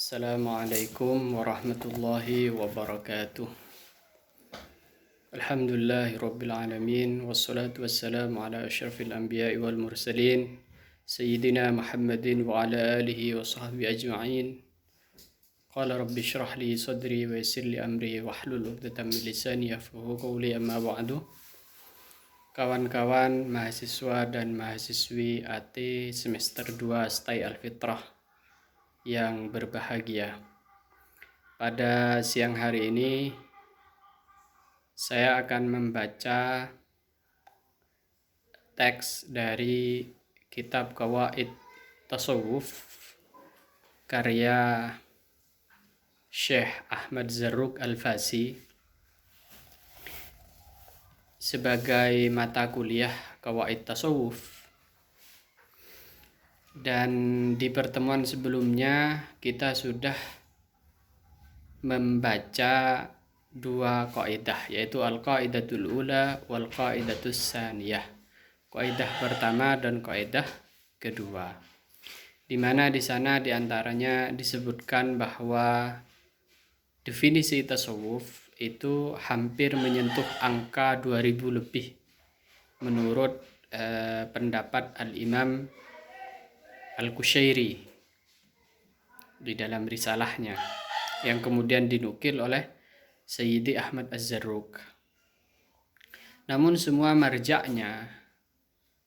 Assalamualaikum warahmatullahi wabarakatuh. Alhamdulillahi rabbil alamin, wassalatu wassalamu ala asyrafil anbiya'i wal mursalin, Sayyidina Muhammadin wa ala alihi wa sahbihi ajma'in. Qala rabbi syrah li sadri wa yassir li amri wahlul 'uqdatam min lisani yafqahu qawli, amma ba'du. Kawan-kawan mahasiswa dan mahasiswi AT semester 2 STAI Al-Fitrah yang berbahagia. Pada siang hari ini saya akan membaca teks dari kitab Qawaid Tasawuf karya Syekh Ahmad Zarruq Al-Fasi sebagai mata kuliah Qawaid Tasawuf. Dan di pertemuan sebelumnya kita sudah membaca dua kaidah, yaitu al-qaidatul ula wal qaidatus saniyah. Kaidah pertama dan kaidah kedua. Di mana di sana diantaranya disebutkan bahwa definisi tasawuf itu hampir menyentuh angka 2000 lebih menurut pendapat Al-Imam Al-Qushairi di dalam risalahnya yang kemudian dinukil oleh Sayyidi Ahmad Az-Zarruq. Namun semua marja'nya,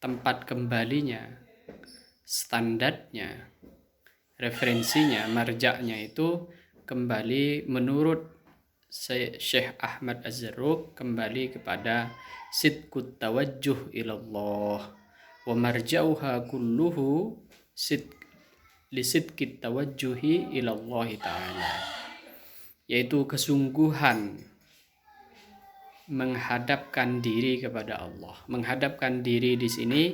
tempat kembalinya, standarnya, referensinya, marja'nya itu kembali menurut Syekh Ahmad Az-Zarruq kembali kepada sidqut tawajjuh ilallah wa marja'uha kulluhu lisidqit tawajjuhi ilallahi ta'ala, yaitu kesungguhan menghadapkan diri kepada Allah. Menghadapkan diri di sini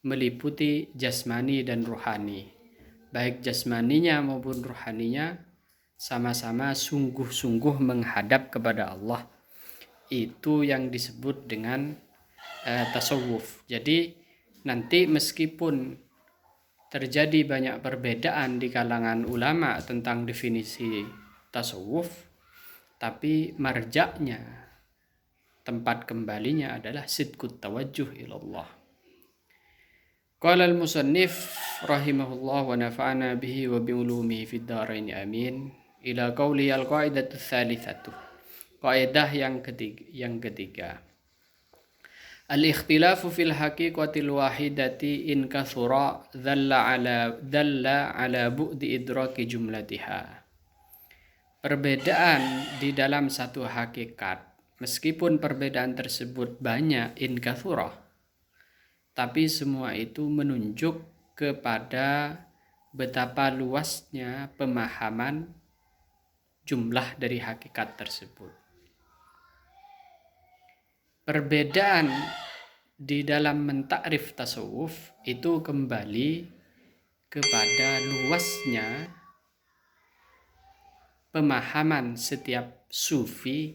meliputi jasmani dan rohani. Baik jasmaninya maupun rohaninya sama-sama sungguh-sungguh menghadap kepada Allah. Itu yang disebut dengan tasawuf. Jadi nanti meskipun terjadi banyak perbedaan di kalangan ulama tentang definisi tasawuf, tapi marja'nya, tempat kembalinya adalah sidqut tawajjuh ilallah. Qala al-musannif rahimahullah wa nafa'ana bihi wa bi'ulumihi fid dharain amin, ila qawli al-qaidatu tsalitsatu. Kaidah yang ketiga. Al-ikhtilafu fil haqiqatil wahidati in kathura dhalla ala bu'di idraki jumlatiha. Perbedaan di dalam satu hakikat, meskipun perbedaan tersebut banyak in kathura, tapi semua itu menunjuk kepada betapa luasnya pemahaman jumlah dari hakikat tersebut. Perbedaan di dalam mentakrif tasawuf itu kembali kepada luasnya pemahaman setiap sufi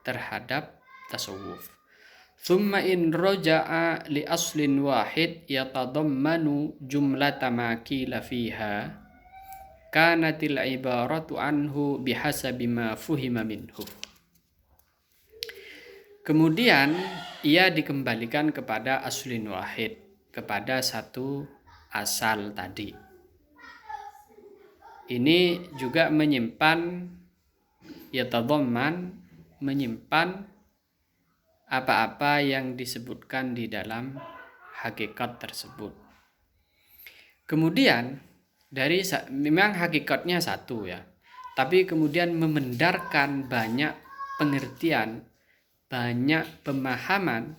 terhadap tasawuf. Thumma in roja'a li aslin wahid yatadammanu jumlata ma qila fiha kanatil ibaratu anhu bihasabi ma fuhima minhu. Kemudian ia dikembalikan kepada aslin wahid, kepada satu asal tadi. Ini juga menyimpan yatadamman, menyimpan apa-apa yang disebutkan di dalam hakikat tersebut. Kemudian memang hakikatnya satu ya, tapi kemudian memendarkan banyak pengertian, banyak pemahaman.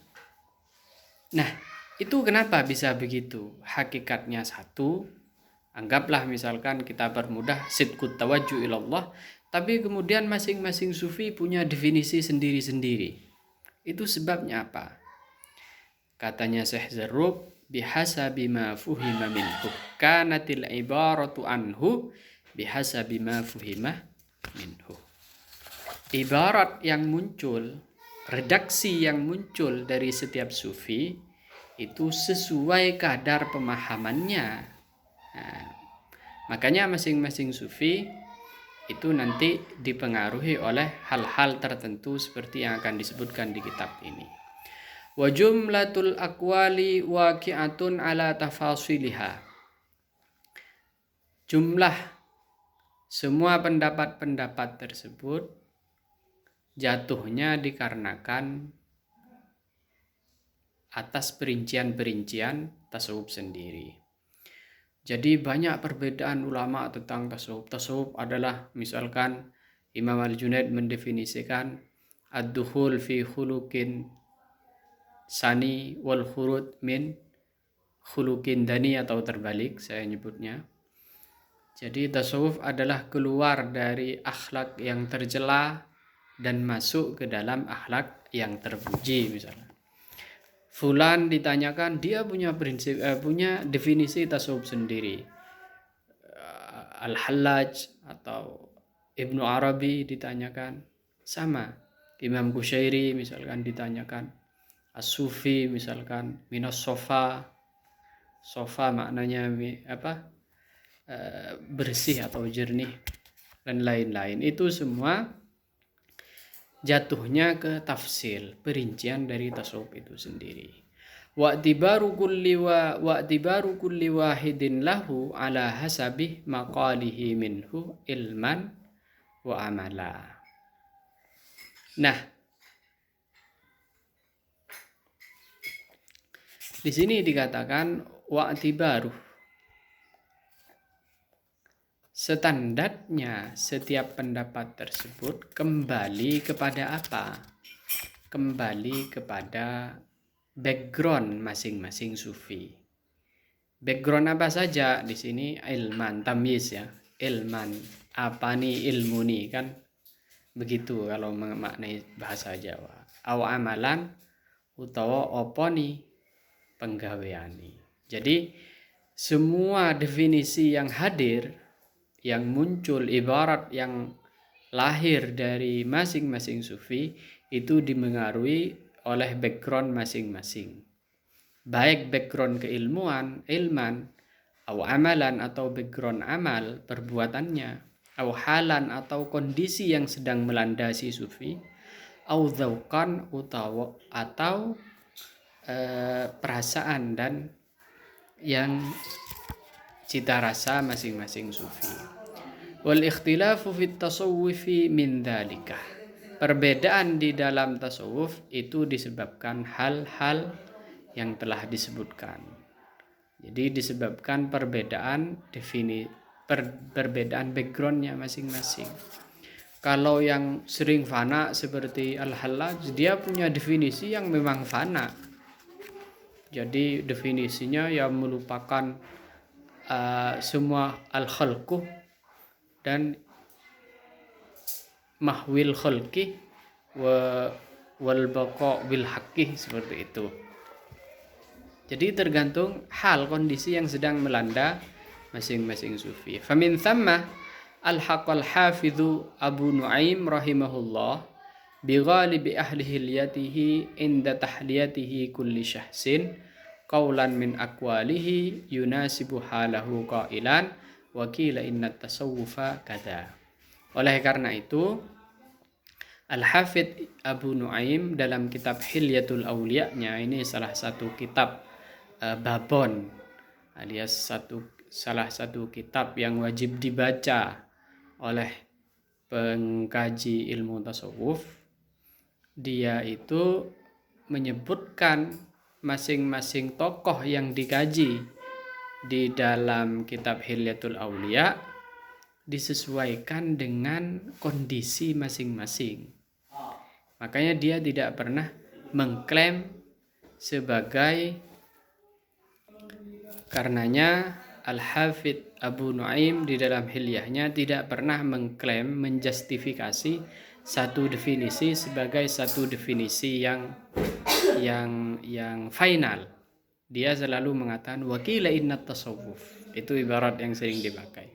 Nah, itu kenapa bisa begitu? Hakikatnya satu, anggaplah misalkan kita permudah sidqut tawajjuh ilallah, tapi kemudian masing-masing sufi punya definisi sendiri-sendiri. Itu sebabnya apa? Katanya Syekh Zarruq, bihasabi ma fuhima minhu, kanatil ibaratu anhu bihasabi ma fuhima minhu. Ibarat yang muncul, redaksi yang muncul dari setiap sufi itu sesuai kadar pemahamannya. Nah, Makanya masing-masing sufi itu nanti dipengaruhi oleh hal-hal tertentu seperti yang akan disebutkan di kitab ini. Wa jumlatul aqwali waqi'atun ala tafasiliha. Jumlah semua pendapat-pendapat tersebut jatuhnya dikarenakan atas perincian-perincian tasawuf sendiri. Jadi banyak perbedaan ulama tentang tasawuf. Tasawuf adalah misalkan Imam Al-Junaid mendefinisikan ad-dukhul fi khuluqin sani wal khurud min khuluqin dani, atau terbalik saya nyebutnya. Jadi tasawuf adalah keluar dari akhlak yang tercela dan masuk ke dalam akhlak yang terpuji. Misalnya Fulan ditanyakan, dia punya prinsip, punya definisi tasawuf sendiri. Al-Hallaj atau Ibnu Arabi ditanyakan, sama. Imam Qushairi misalkan ditanyakan, As-Sufi misalkan, Minas Sofa. Sofa maknanya apa? Bersih atau jernih dan lain-lain. Itu semua jatuhnya ke tafsil, perincian dari tasawuf itu sendiri. Wa'tibaru kulli wahidin lahu ala hasabih maqalihi minhu ilman wa amala. Nah, di sini dikatakan wa'tibaru, standarnya setiap pendapat tersebut kembali kepada apa? Kembali kepada background masing-masing sufi. Background apa saja di sini? Ilman, tamyiz ya. Ilman, apa nih ilmu nih, kan begitu kalau memaknai bahasa Jawa. Aw amalan utawa apa nih penggaweani. Jadi semua definisi yang hadir, yang muncul, ibarat yang lahir dari masing-masing sufi itu dimengaruhi oleh background masing-masing. Baik background keilmuan, ilman, atau amalan atau background amal, perbuatannya, atau halan atau kondisi yang sedang melanda si sufi, atau dzauqan atau perasaan dan yang cita rasa masing-masing sufi. Wal ikhtilafu fit tasawufi min dzalika. Perbedaan di dalam tasawuf itu disebabkan hal-hal yang telah disebutkan. Jadi disebabkan perbedaan perbedaan backgroundnya masing-masing. Kalau yang sering fana seperti Al-Hallaj, dia punya definisi yang memang fana. Jadi definisinya yang melupakan semua al-khalqu dan mahwil khalqi wal baqa bil haqqi, seperti itu. Jadi tergantung hal kondisi yang sedang melanda masing-masing sufi. Famin thamma al-haqal hafidhu Abu Nu'aim rahimahullah bi ghalibi ahli hilyatihi inda tahliyatihi kulli syahsin qawlan min aqwalihi yunasibu halahu qailan wa qila inna tasawwufa kada. Oleh karena itu, Al-Hafidh Abu Nu'aim dalam kitab Hilyatul Awliya-nya, ini salah satu kitab babon, alias salah satu kitab yang wajib dibaca oleh pengkaji ilmu tasawuf. Dia itu menyebutkan masing-masing tokoh yang dikaji di dalam kitab Hilyatul Awliya disesuaikan dengan kondisi masing-masing. Makanya dia tidak pernah mengklaim sebagai, karenanya Al-Hafidh Abu Nu'aim di dalam hilyahnya tidak pernah mengklaim, menjustifikasi satu definisi sebagai satu definisi yang final. Dia selalu mengatakan wakila innat tasawuf. Itu ibarat yang sering dipakai.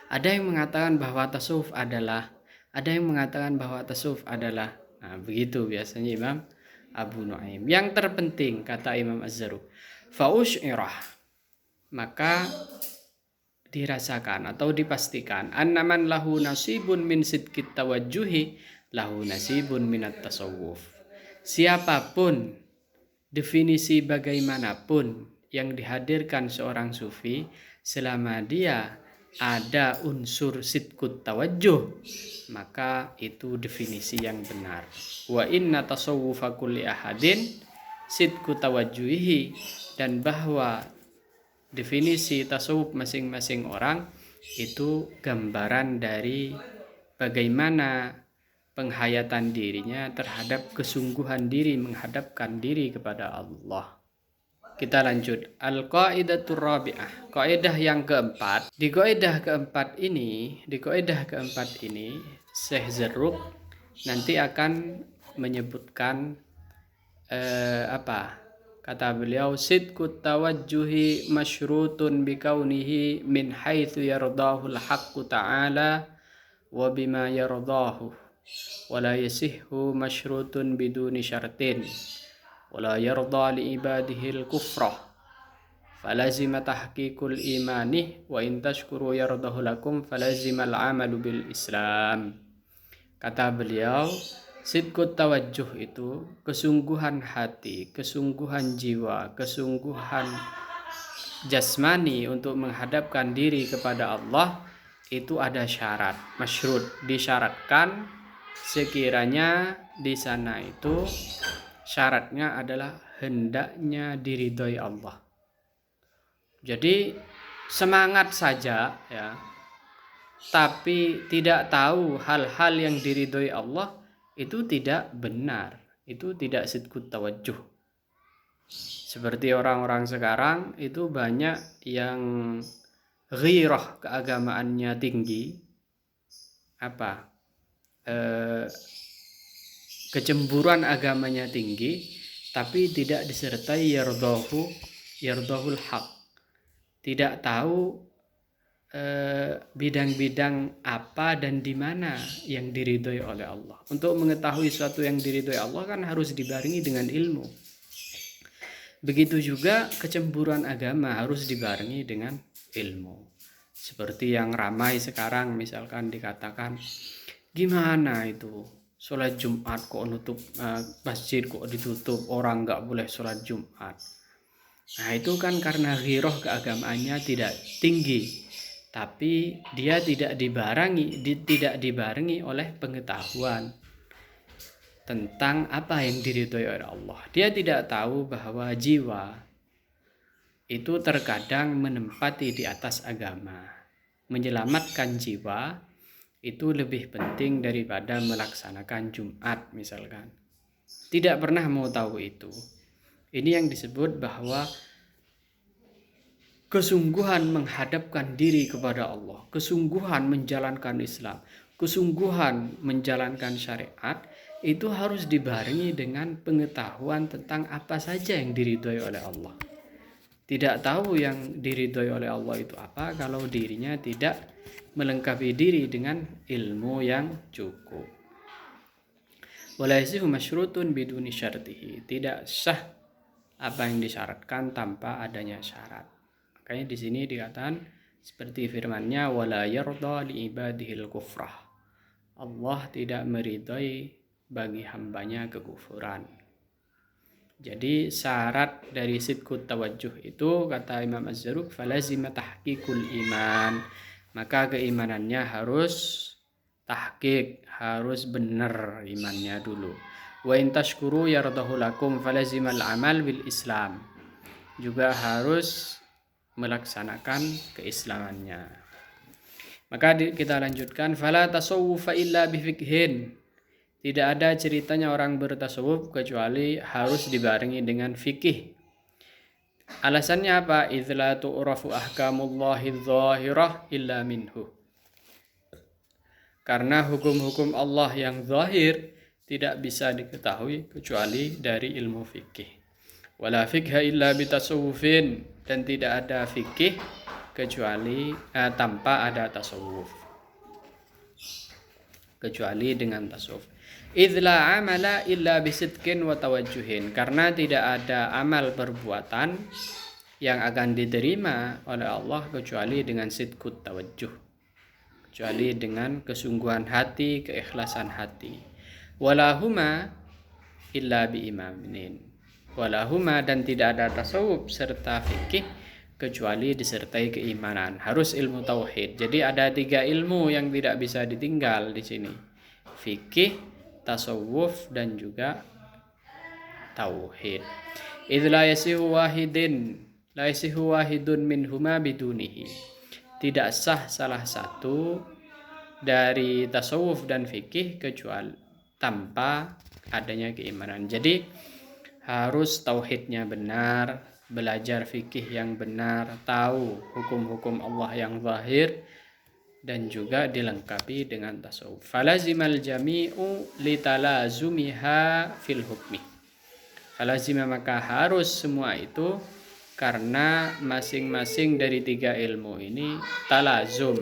Ada yang mengatakan bahwa tasawuf adalah, ada yang mengatakan bahwa tasawuf adalah. Nah, begitu biasanya Imam Abu Nu'aim. Yang terpenting, kata Imam Az-Zarruq, fa'usy'irah, maka dirasakan atau dipastikan annaman lahu nasibun min sidqit tawajjuhi lahu nasibun minat tasawuf. Siapapun, definisi bagaimanapun yang dihadirkan seorang sufi, selama dia ada unsur sidqut tawajjuh, maka itu definisi yang benar. Wa inna tasawwufa kulli ahadin sidqut tawajjuhi, dan bahwa definisi tasawuf masing-masing orang itu gambaran dari bagaimana penghayatan dirinya terhadap kesungguhan diri menghadapkan diri kepada Allah. Kita lanjut. Al-qaidatur rabi'ah. Kaidah yang keempat. Di kaidah keempat ini Syekh Zarruq nanti akan menyebutkan kata beliau, sidqut tawajjuhi masyrutun bikaunihi min haitsu yardahul haqqu ta'ala wa bima yardahu wa la yasihhu masyrutun biduni syartin wa la yarda li ibadihi al-kufra falazima tahqiqul imani wa in tashkuru yardahu lakum falazima al-amalu bil Islam. Kata beliau, sidqut tawajjuh itu kesungguhan hati, kesungguhan jiwa, kesungguhan jasmani untuk menghadapkan diri kepada Allah, itu ada syarat, masyrut, disyaratkan sekiranya di sana itu syaratnya adalah hendaknya diridhoi Allah. Jadi semangat saja ya, tapi tidak tahu hal-hal yang diridhoi Allah, itu tidak benar, itu tidak sidqut tawajjuh. Seperti orang-orang sekarang itu banyak yang ghirah keagamaannya tinggi, kecemburuan agamanya tinggi, tapi tidak disertai yardahul haq, tidak tahu bidang-bidang apa dan di mana yang diridhoi oleh Allah. Untuk mengetahui sesuatu yang diridhoi Allah kan harus dibarengi dengan ilmu. Begitu juga kecemburuan agama harus dibarengi dengan ilmu. Seperti yang ramai sekarang, misalkan dikatakan, gimana itu sholat Jumat kok nutup, masjid kok ditutup, orang nggak boleh sholat Jumat. Nah itu kan karena ghirah keagamaannya tidak tinggi, tapi dia tidak dibarengi oleh pengetahuan tentang apa yang diridhoi oleh Allah. Dia tidak tahu bahwa jiwa itu terkadang menempati di atas agama. Menyelamatkan jiwa itu lebih penting daripada melaksanakan Jumat misalkan. Tidak pernah mau tahu itu. Ini yang disebut bahwa kesungguhan menghadapkan diri kepada Allah, kesungguhan menjalankan Islam, kesungguhan menjalankan syariat, itu harus dibarengi dengan pengetahuan tentang apa saja yang diridhoi oleh Allah. Tidak tahu yang diridhoi oleh Allah itu apa kalau dirinya tidak melengkapi diri dengan ilmu yang cukup. Wala yasihu masyrutun biduni syartihi. Tidak sah apa yang disyaratkan tanpa adanya syarat. Makanya di sini dikatakan seperti firman-Nya, wala yarda li ibadihil kufrah. Allah tidak meridhai bagi hambanya kekufuran. Jadi syarat dari sidqut tawajjuh itu, kata Imam Az-Zarruq, falazima tahqiqul iman. Maka keimanannya harus tahqiq, harus benar imannya dulu. Wa in tashkuru yardahu lakum falazimal amal bil Islam. Juga harus melaksanakan keislamannya. Maka kita lanjutkan, fala tasawwufa illa bifiqhin. Tidak ada ceritanya orang bertasawuf kecuali harus dibarengi dengan fikih. Alasannya apa? Idz la tu'rafu ahkamullahi dzahirah illa minhu. Karena hukum-hukum Allah yang zahir tidak bisa diketahui kecuali dari ilmu fikih. Wala fiqha illa bitasawufin, dan tidak ada fikih kecuali tanpa ada tasawuf, kecuali dengan tasawuf. Idz la amala illa bisidqin wa tawajjuhin, karena tidak ada amal perbuatan yang akan diterima oleh Allah kecuali dengan sidqut tawajjuh, kecuali dengan kesungguhan hati, keikhlasan hati. Walahuma illa biimamin. Walahuma, dan tidak ada tasawuf serta fikih kecuali disertai keimanan. Harus ilmu tauhid. Jadi ada 3 ilmu yang tidak bisa ditinggal di sini. Fikih, tasawuf, dan juga tauhid. Idz la yasihu wahidun minhuma bidunihi. Tidak sah salah satu dari tasawuf dan fikih kecuali tanpa adanya keimanan. Jadi harus tauhidnya benar, belajar fikih yang benar, tahu hukum-hukum Allah yang zahir, dan juga dilengkapi dengan tasawuf. Falazimal jami'u litalazumiha fil hukmi. Falazima, maka harus semua itu karena masing-masing dari 3 ilmu ini talazum,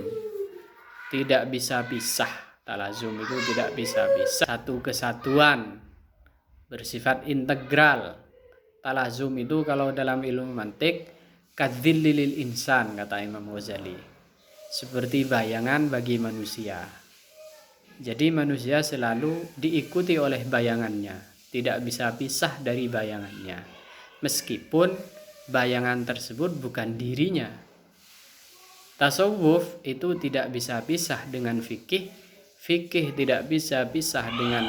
tidak bisa pisah. Talazum itu tidak bisa pisah, satu kesatuan, bersifat integral. Talazum itu kalau dalam ilmu mantik kadzillil insan, kata Imam Ghazali, seperti bayangan bagi manusia. Jadi manusia selalu diikuti oleh bayangannya, tidak bisa pisah dari bayangannya, meskipun bayangan tersebut bukan dirinya. Tasawuf itu tidak bisa pisah dengan fikih, fikih tidak bisa pisah dengan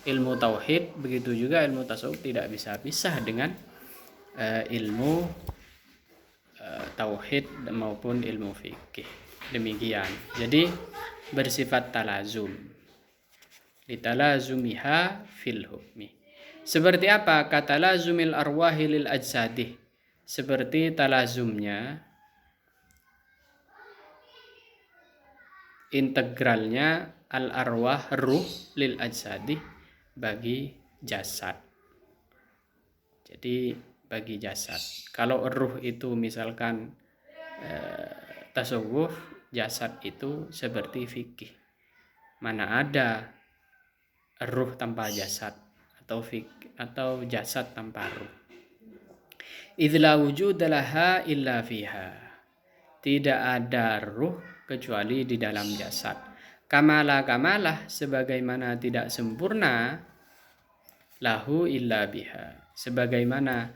ilmu tauhid, begitu juga ilmu tasawuf tidak bisa pisah dengan ilmu tauhid maupun ilmu fikih. Demikian. Jadi bersifat talazum. Litalazumiha fil hukmi. Seperti apa? Katalazumil arwahi lil ajsadih. Seperti talazumnya, integralnya al arwah, ruh, lil ajsadih, bagi jasad. Jadi bagi jasad. Kalau ruh itu misalkan tasawuf, jasad itu seperti fikih. Mana ada ruh tanpa jasad atau jasad tanpa ruh. Idz la wujuda laha illa fiha. Tidak ada ruh kecuali di dalam jasad. Kamalah sebagaimana tidak sempurna lahu illa biha. Sebagaimana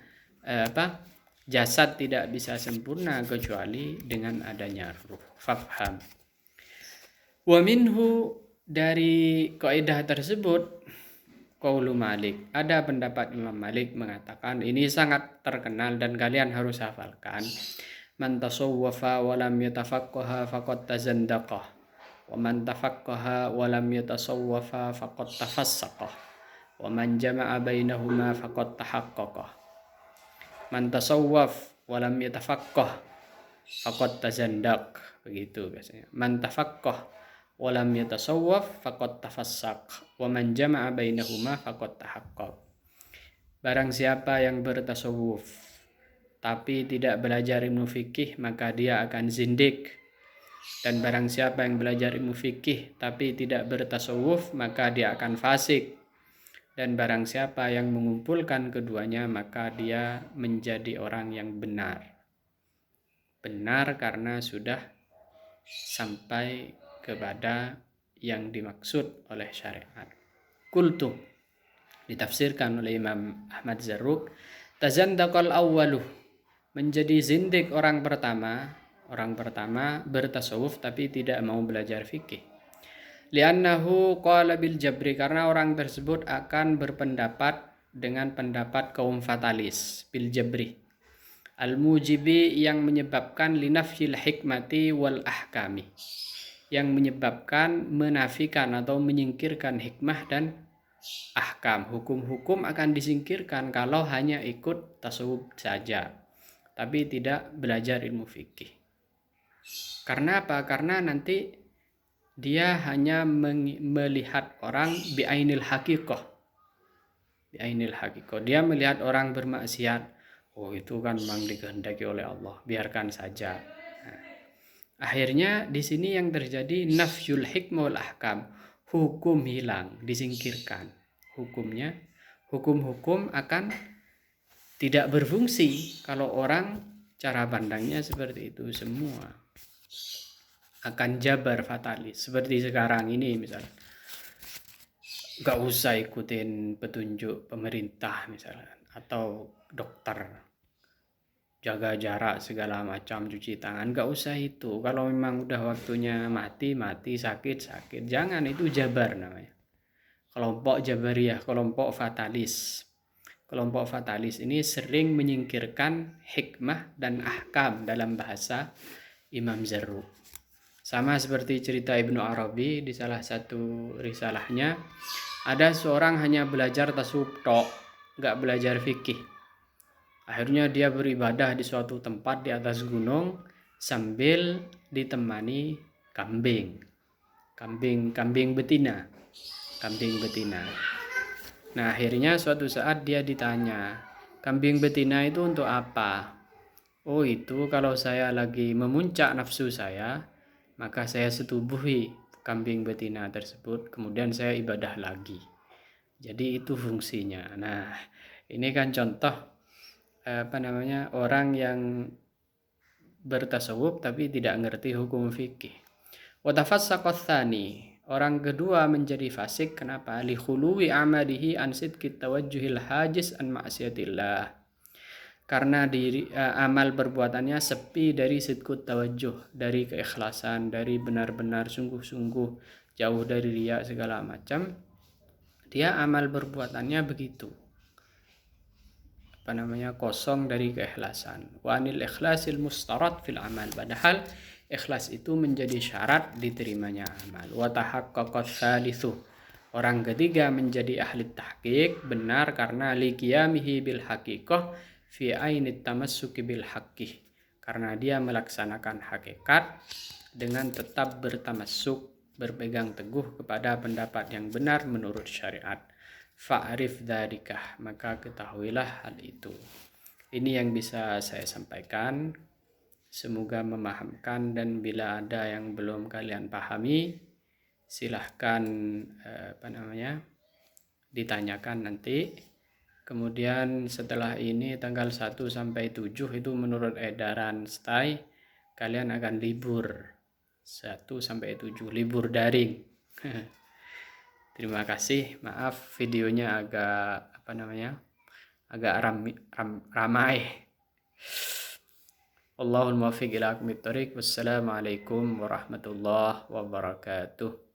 jasad tidak bisa sempurna kecuali dengan adanya ruh. Fafham. Wa minhu, dari kaidah tersebut, qaulu Malik, ada pendapat Imam Malik mengatakan, ini sangat terkenal dan kalian harus hafalkan. Man tasawwafa wa lam yatafaqqaha faqad tazandaqah, wa man tafaqqaha wa lam yatasawwafa faqad tafassaqah, wa man jama'a bainahuma faqad tahaqqaqah. Man tasawwaf wa lam yatafaqqah faqad tazandaq, begitu biasanya. Man tafaqqah wa lam yatasawwaf faqad tafassaq, wa man jama'a bainahuma faqad tahaqqaq. Barang siapa yang bertasawuf tapi tidak belajar ilmu fikih, maka dia akan zindik. Dan barang siapa yang belajar ilmu fikih tapi tidak bertasawuf, maka dia akan fasik. Dan barang siapa yang mengumpulkan keduanya, maka dia menjadi orang yang benar. Benar karena sudah sampai kepada yang dimaksud oleh syariat. Qultu, ditafsirkan oleh Imam Ahmad Zarruq, tazandaqal awwaluh, menjadi zindik orang pertama bertasawuf tapi tidak mau belajar fikih. Li'annahu qala bil jabri, karena orang tersebut akan berpendapat dengan pendapat kaum fatalis, bil jabri al mujibi, yang menyebabkan linafyil hikmati wal ahkami, yang menyebabkan menafikan atau menyingkirkan hikmah dan ahkam. Hukum-hukum akan disingkirkan kalau hanya ikut tasawuf saja tapi tidak belajar ilmu fikih. Karena apa? Karena nanti dia hanya melihat orang bi'ainil haqiqah. Bi'ainil haqiqah. Dia melihat orang bermaksiat. Oh, itu kan memang dikehendaki oleh Allah, biarkan saja. Nah, akhirnya di sini yang terjadi nafyul hikmah wal ahkam. Hukum hilang, disingkirkan. Hukum-hukum akan tidak berfungsi kalau orang cara pandangnya seperti itu semua. Akan jabar fatalis seperti sekarang ini misalnya, gak usah ikutin petunjuk pemerintah misalnya, atau dokter, jaga jarak segala macam, cuci tangan, gak usah itu. Kalau memang udah waktunya mati, sakit, jangan, itu jabar namanya. Kelompok Jabariyah, kelompok fatalis. Kelompok fatalis ini sering menyingkirkan hikmah dan ahkam dalam bahasa Imam Zarruq. Sama seperti cerita Ibnu Arabi di salah satu risalahnya, ada seorang hanya belajar tasawuf tok, nggak belajar fikih. Akhirnya dia beribadah di suatu tempat di atas gunung sambil ditemani kambing betina. Nah, akhirnya suatu saat dia ditanya, kambing betina itu untuk apa? Oh, itu kalau saya lagi memuncak nafsu saya, maka saya setubuhi kambing betina tersebut, kemudian saya ibadah lagi. Jadi itu fungsinya. Nah, ini kan contoh orang yang bertasawuf tapi tidak ngerti hukum fikih. Wa tafassaqat tsani, orang kedua menjadi fasik. Kenapa? Li khuluwi amalihi an sidqi tawajjuhil hajiz an ma'siyatillah. Karena amal perbuatannya sepi dari sidqut tawajjuh, dari keikhlasan, dari benar-benar sungguh-sungguh, jauh dari riya segala macam. Dia amal perbuatannya begitu, kosong dari keikhlasan. Wa anil ikhlasil mustarat fil amal, padahal ikhlas itu menjadi syarat diterimanya amal. Wa tahaqqaqat tsalitsu, orang ketiga menjadi ahli tahqiq benar karena liqiyamihi bil haqiqah fi ainit tamassuki bil haqqi, karena dia melaksanakan hakikat dengan tetap bertamassuk, berpegang teguh kepada pendapat yang benar menurut syariat. Fa'rif dzalika, maka ketahuilah hal itu. Ini yang bisa saya sampaikan, semoga memahamkan, dan bila ada yang belum kalian pahami silahkan ditanyakan nanti. Kemudian setelah ini tanggal 1 sampai 7 itu menurut edaran STAI kalian akan libur 1 sampai 7, libur daring. Terima kasih, maaf videonya agak ramai. Allahul muwaffiq ila aqwamit thoriq. Wassalamualaikum warahmatullahi wabarakatuh.